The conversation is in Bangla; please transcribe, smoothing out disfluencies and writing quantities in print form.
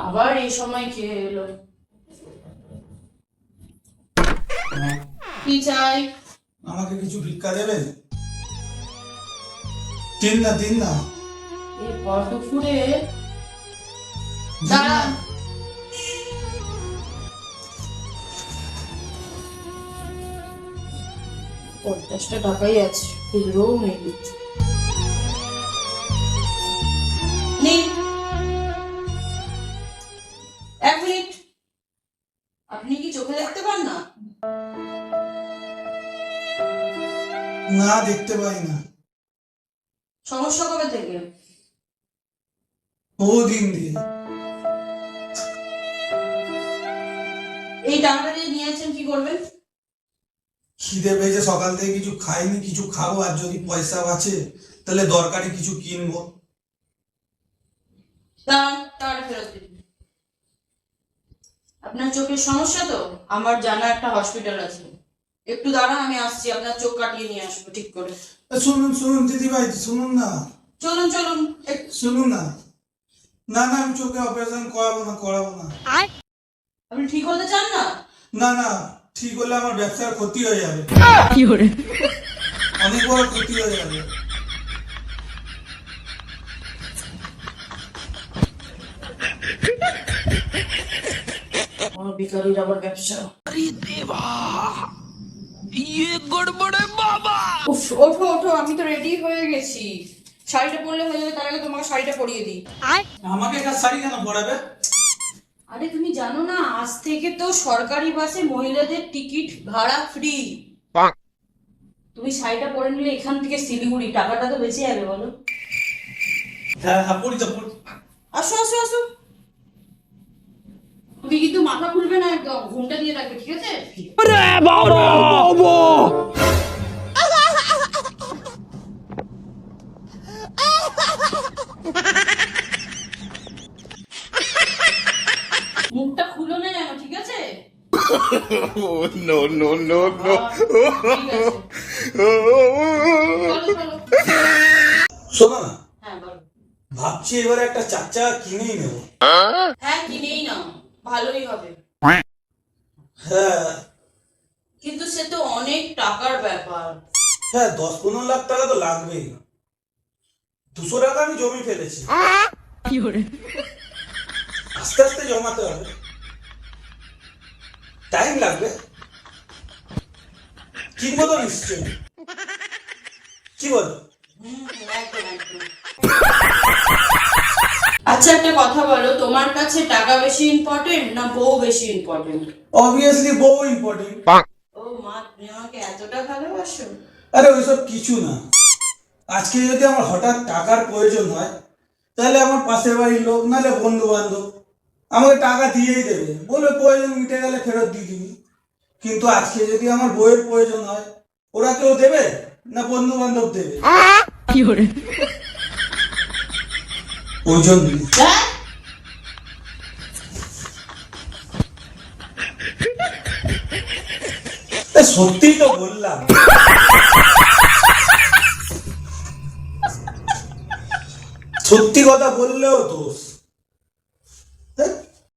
আবার এই সময় কে এলো? কি চাই? আমাকে কিছু ভিক্ষা দেবেন? দিন না দিন না। এই দুপুরে দাঁড়ান। 50টা টাকাই আছে, খুচরোও নেই। নিন। 1 মিনিট, আপনি কি চোখে দেখতে পান না? না, দেখতে পাই না। সমস্যা কবে থেকে? বহুদিন দিয়ে। এই টাকাটা দিয়ে নিয়েছেন, কি করবেন? খিদে পেয়েছে, সকাল থেকে কিছু খাইনি, কিছু খাবো, আর যদি পয়সা বাঁচে তাহলে দরকারি কিছু কিনবো। টাকাটা ফেরত দিন। আপনার চোখের সমস্যা তো আমার জানা একটা হসপিটাল আছে, একটু দাঁড়ান, আমি আসছি, আপনার চোখ কাটিয়ে নিয়ে আসবো ঠিক করে। শুনুন শুনুন দিদি ভাই, শুনুন না। চলুন চলুন। শুনুন না। না না, আমি চোখে অপারেশন করাবো না। আপনি ঠিক হতে চান না? না না, ঠিক হলে আমার ব্যবসার ক্ষতি হয়ে যাবে, অনেক বড় ক্ষতি হয়ে যাবে। আমার ভিখারির আবার ব্যবসা। উফ, ওঠো ওঠো, আমি তো রেডি হয়ে গেছি। শাড়িটা পরলে হয়ে যাবে, তার আগে তোমাকে শাড়িটা পরিয়ে দিই। আমাকে একটা শাড়ি কেন পরাবে? আরে তুমি জানো না, আজ থেকে তো সরকারি বাসে মহিলাদের টিকিট ভাড়া ফ্রি। তুমি শাড়িটা পরে নিলে এখান থেকে শিলিগুড়ি টাকাটা তো বেঁচে যাবে, বলো? হ্যাঁ হ্যাঁ, পরি। আসো আসো আসো। তুমি কিন্তু মাথা খুলবে না, একদম ঘুমটা দিয়ে রাখবে, ঠিক আছে? মুখটা খুলো না যেন, ঠিক আছে? No, no, no, no. ঠিক আছে। চলো, চলো। শোনো না, হ্যাঁ বলো। ভাবছি এবারে একটা 4 চাকা কিনেই নেবো। হ্যাঁ কিনেই নাও, ভালোই হবে। হ্যাঁ কিন্তু সে তো অনেক টাকার ব্যাপার। হ্যাঁ, 10-15 লাখ টাকা তো লাগবেই। 200 টাকা আমি জমি ফেলেছি, আস্তে আস্তে জমাতে হবে, টাইম লাগবে। কিনবো তো নিশ্চয়ই, কি বলো? একদম একদম। আচ্ছা একটা কথা বলো, তোমার কাছে টাকা বেশি ইম্পর্টেন্ট না বউ বেশি ইম্পর্টেন্ট? অবভিয়াসলি বউ ইম্পর্টেন্ট। ও মা, তুমি আমাকে এতটা ভালোবাসো? আরে ওইসব কিছু না। আজকে যদি আমার হঠাৎ টাকার প্রয়োজন হয়, তাহলে আমার পাশের বাড়ির লোক নাহলে বন্ধু বান্ধব আমাকে টাকা দিয়েই দেবে, বলবে প্রয়োজন মিটে গেলে ফেরত দিয়ে দিবি। কিন্তু আজকে যদি আমার বইয়ের প্রয়োজন হয়, ওরা কেউ দেবে না বন্ধু বান্ধব দেবে? ওই জন্য হ্যাঁ? সত্যি তো বললাম। সত্যি কথা বললেও দোষ।